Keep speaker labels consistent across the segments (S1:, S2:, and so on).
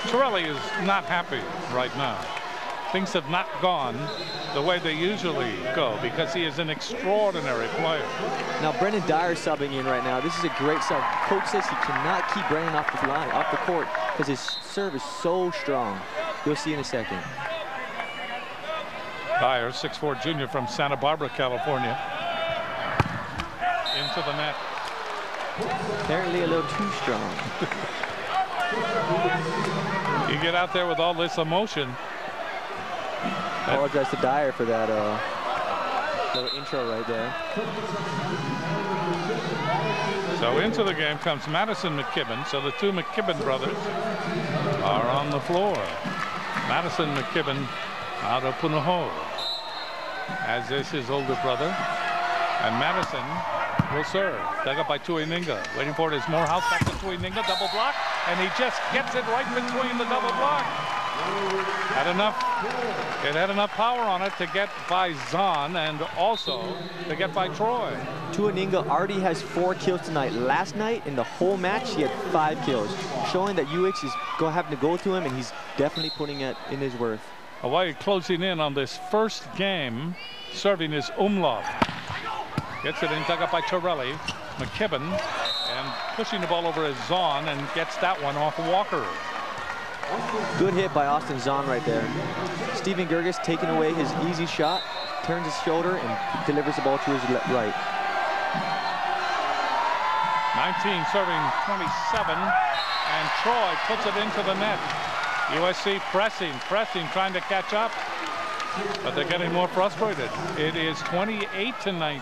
S1: Torelli is not happy right now. Things have not gone the way they usually go because he is an extraordinary player.
S2: Now Brennon Dyer subbing in right now. This is a great sub. Coach says he cannot keep Brennon off the line, off the court, because his serve is so strong. You'll see in a second.
S1: Dyer, 6'4" junior from Santa Barbara, California. Into the net.
S2: Apparently a little too strong.
S1: You get out there with all this emotion.
S2: Apologize to Dyer for that little intro right there.
S1: So into the game comes Maddison McKibbin. So the two McKibbin brothers are on the floor. Maddison McKibbin out of Punahou, as is his older brother. And Maddison will serve. Dug up by Tuininga. Waiting for it is Morehouse. Back to Tuininga. Double block. And he just gets it right between the double block. It had enough power on it to get by Zahn and also to get by Troy.
S2: Tuininga already has 4 kills tonight. Last night in the whole match he had 5 kills, showing that UH is having to go to him, and he's definitely putting it in his worth.
S1: Hawaii closing in on this first game. Serving is Umlauft. Gets it in, dug up by Torelli. McKibbin, and pushing the ball over is Zahn, and gets that one off Walker.
S2: Good hit by Austin Zahn right there. Steven Gerges taking away his easy shot, turns his shoulder and delivers the ball to his right.
S1: 19 serving 27, and Troy puts it into the net. USC pressing, trying to catch up, but they're getting more frustrated. It is 28-19.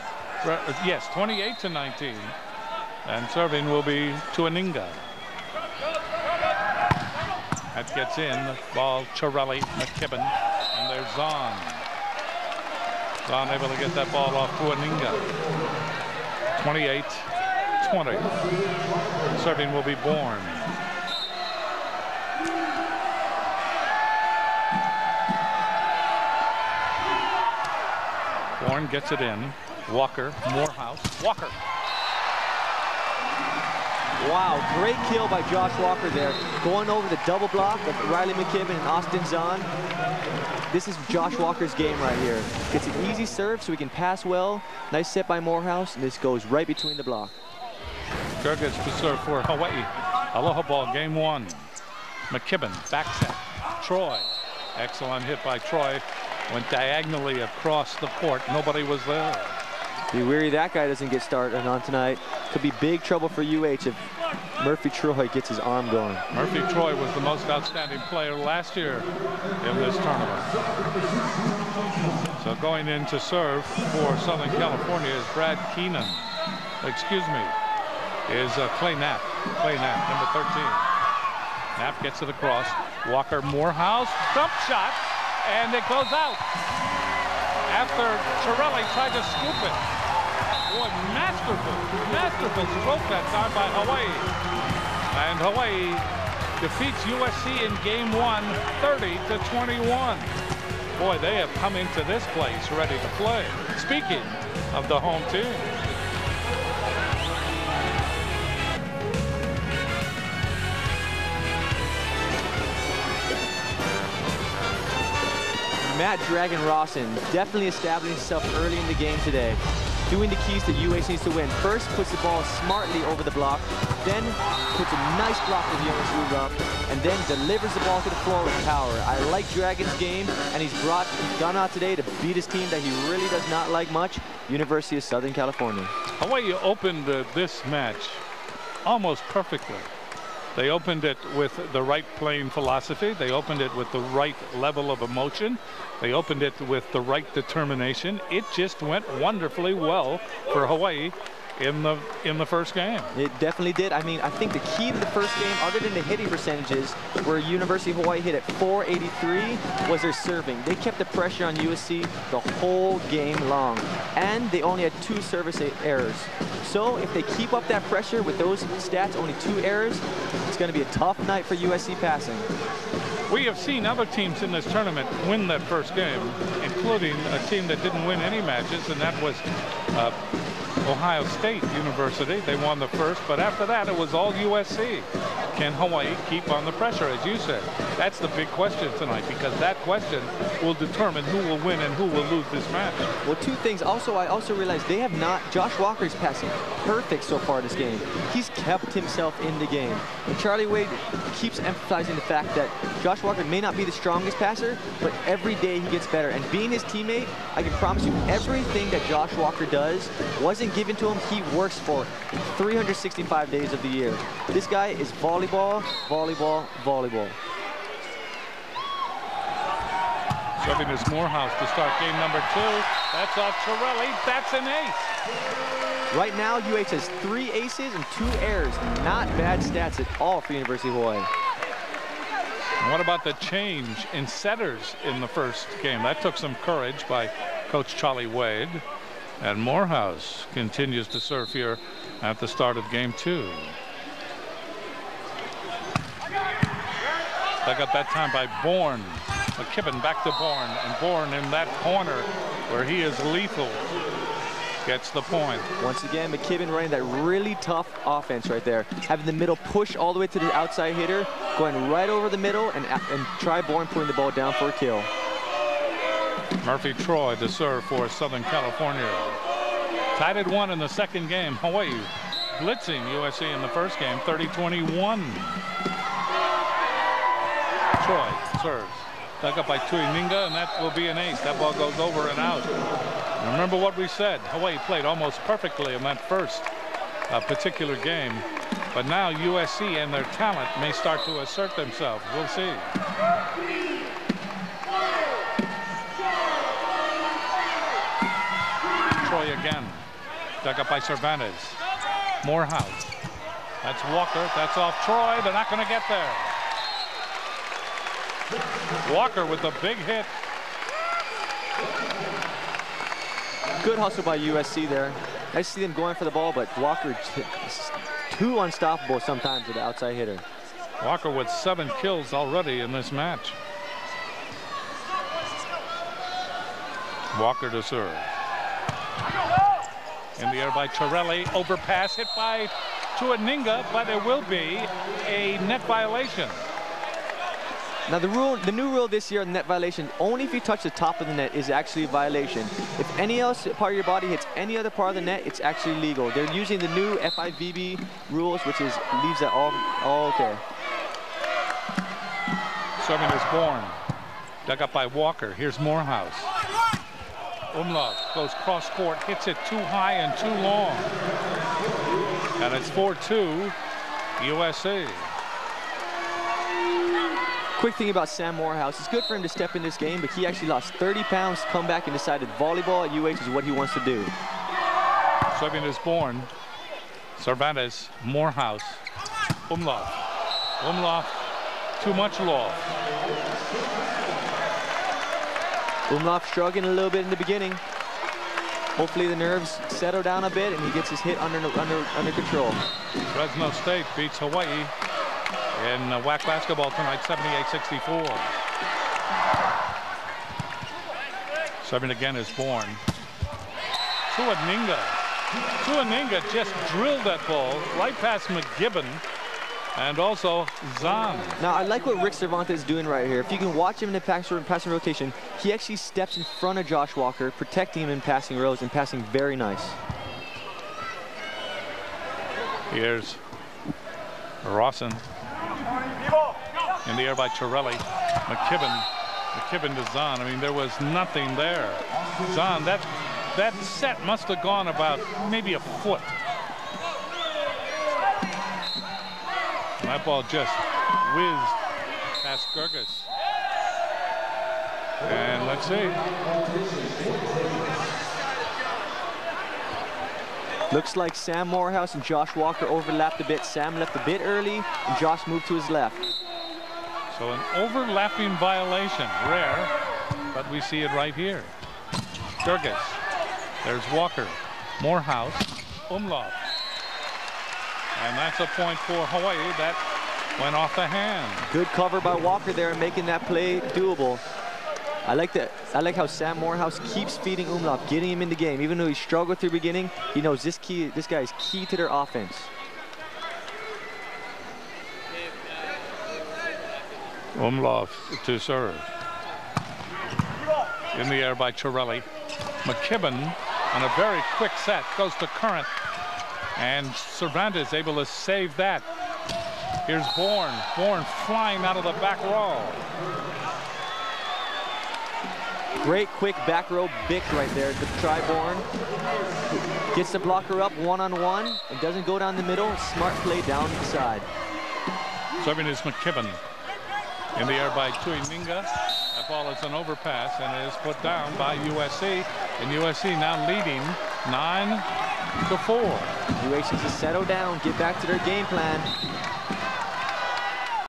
S1: Yes, 28-19, and serving will be Tuininga. That gets in. The ball, Torelli, McKibbin, and there's Zahn. Zahn able to get that ball off Tuininga. 28-20. Serving will be Bourne. Bourne gets it in. Walker, Morehouse, Walker.
S2: Wow, great kill by Josh Walker there. Going over the double block of Riley McKibbin and Austin Zahn. This is Josh Walker's game right here. Gets an easy serve so he can pass well. Nice set by Morehouse, and this goes right between the block.
S1: Gerges to serve for Hawaii. Aloha ball, game 1. McKibbin, back set. Troy. Excellent hit by Troy. Went diagonally across the court. Nobody was there.
S2: Be weary that guy doesn't get started on tonight. Could be big trouble for UH if Murphy Troy gets his arm going.
S1: Murphy Troy was the most outstanding player last year in this tournament. So going in to serve for Southern California is Brad Keenan. Excuse me, is Clay Knapp. Clay Knapp, number 13. Knapp gets it across. Walker, Morehouse, dump shot, and it goes out after Torelli tried to scoop it. Boy, masterful stroke that time by Hawaii. And Hawaii defeats USC in game 1, 30-21. Boy, they have come into this place ready to play. Speaking of the home team.
S2: Matt Dragon Rawson definitely establishing himself early in the game today. Doing the keys that UH needs to win. First, puts the ball smartly over the block, then puts a nice block with Jonas move up, and then delivers the ball to the floor with power. I like Dragon's game, and he's gone out today to beat his team that he really does not like much, University of Southern California.
S1: Hawaii opened this match almost perfectly. They opened it with the right playing philosophy. They opened it with the right level of emotion. They opened it with the right determination. It just went wonderfully well for Hawaii in the first game. It
S2: definitely did. I mean, I think the key to the first game, other than the hitting percentages, where University of Hawaii hit at .483, was their serving. They kept the pressure on USC the whole game long, and they only had 2 service errors. So if they keep up that pressure with those stats, only 2 errors, it's going to be a tough night for USC passing.
S1: We have seen other teams in this tournament win that first game, including a team that didn't win any matches, and that was Ohio State University. They won the first, but after that it was all USC. can Hawaii keep on the pressure, as you said? That's the big question tonight, because that question will determine who will win and who will lose this match.
S2: Well, two things. Also, I also realized they have not, Josh Walker's passing perfect so far this game. He's kept himself in the game. And Charlie Wade keeps emphasizing the fact that Josh Walker may not be the strongest passer, but every day he gets better. And being his teammate, I can promise you, everything that Josh Walker does wasn't given to him. He works for 365 days of the year. This guy is volleyball, volleyball, volleyball.
S1: Serving is Morehouse to start game number 2. That's off Torelli. That's an ace.
S2: Right now, UH has 3 aces and 2 errors. Not bad stats at all for University of Hawaii.
S1: And what about the change in setters in the first game? That took some courage by Coach Charlie Wade. And Morehouse continues to serve here at the start of game 2. Dug up that time by Bourne. McKibbin back to Bourne, and Bourne in that corner where he is lethal gets the point.
S2: Once again, McKibbin running that really tough offense right there. Having the middle push all the way to the outside hitter, going right over the middle, and try Bourne putting the ball down for a kill.
S1: Murphy Troy to serve for Southern California. Tied at 1 in the second game. Hawaii blitzing USC in the first game, 30-21. Troy serves. Dug up by Tuininga, and that will be an ace. That ball goes over and out. And remember what we said. Hawaii played almost perfectly in that first particular game. But now USC and their talent may start to assert themselves. We'll see. Troy again. Dug up by Cervantes. Morehouse. That's Walker. That's off Troy. They're not going to get there. Walker with a big hit.
S2: Good hustle by USC there. I see them going for the ball, but Walker is too unstoppable sometimes with the outside hitter.
S1: Walker with 7 kills already in this match. Walker to serve. In the air by Torelli. Overpass hit by Tuininga, but there will be a net violation.
S2: Now the new rule this year, net violation, only if you touch the top of the net is actually a violation. If any else part of your body hits any other part of the net, it's actually legal. They're using the new FIVB rules, which is leaves that all okay.
S1: Serving is Bourne. Dug up by Walker. Here's Morehouse. Umlauft goes cross court, hits it too high and too long. And it's 4-2 USC.
S2: Quick thing about Sam Morehouse, it's good for him to step in this game, but he actually lost 30 pounds, come back and decided volleyball at UH is what he wants to do.
S1: Serving is Bourne. Cervantes, Morehouse, Umlauft. Umlauft, too much loft.
S2: Umlauft struggling a little bit in the beginning. Hopefully the nerves settle down a bit and he gets his hit under control.
S1: Fresno State beats Hawaii in WAC basketball tonight, 78-64. Serving again is Bourne. Tuininga. Tuininga just drilled that ball right past McKibbin and also Zahn.
S2: Now, I like what Rick Cervantes is doing right here. If you can watch him in the passing rotation, he actually steps in front of Josh Walker, protecting him in passing rows and passing very nice.
S1: Here's Rawson. In the air by Torelli. McKibbin to Zahn. I mean, there was nothing there. Zahn, that set must have gone about maybe a foot. That ball just whizzed past Gerges. And let's see.
S2: Looks like Sam Morehouse and Josh Walker overlapped a bit. Sam left a bit early, and Josh moved to his left.
S1: So an overlapping violation, rare, but we see it right here. Gerges. There's Walker. Morehouse. Umlauft. And that's a point for Hawaii. That went off the hand.
S2: Good cover by Walker there, making that play doable. I like how Sam Morehouse keeps feeding Umlauft, getting him in the game. Even though he struggled through the beginning, he knows this guy is key to their offense.
S1: Umlauft to serve. In the air by Chiarelli. McKibbin on a very quick set goes to Current. And Cervantes able to save that. Here's Bourne. Bourne flying out of the back row.
S2: Great quick back row bick right there to try Bourne. Gets the blocker up one-on-one and doesn't go down the middle. Smart play down the side.
S1: Serving is McKibbin. In the air by Tuiminga. That ball is an overpass and is put down by USC. And USC now leading 9-4.
S2: UH needs to settle down, get back to their game plan.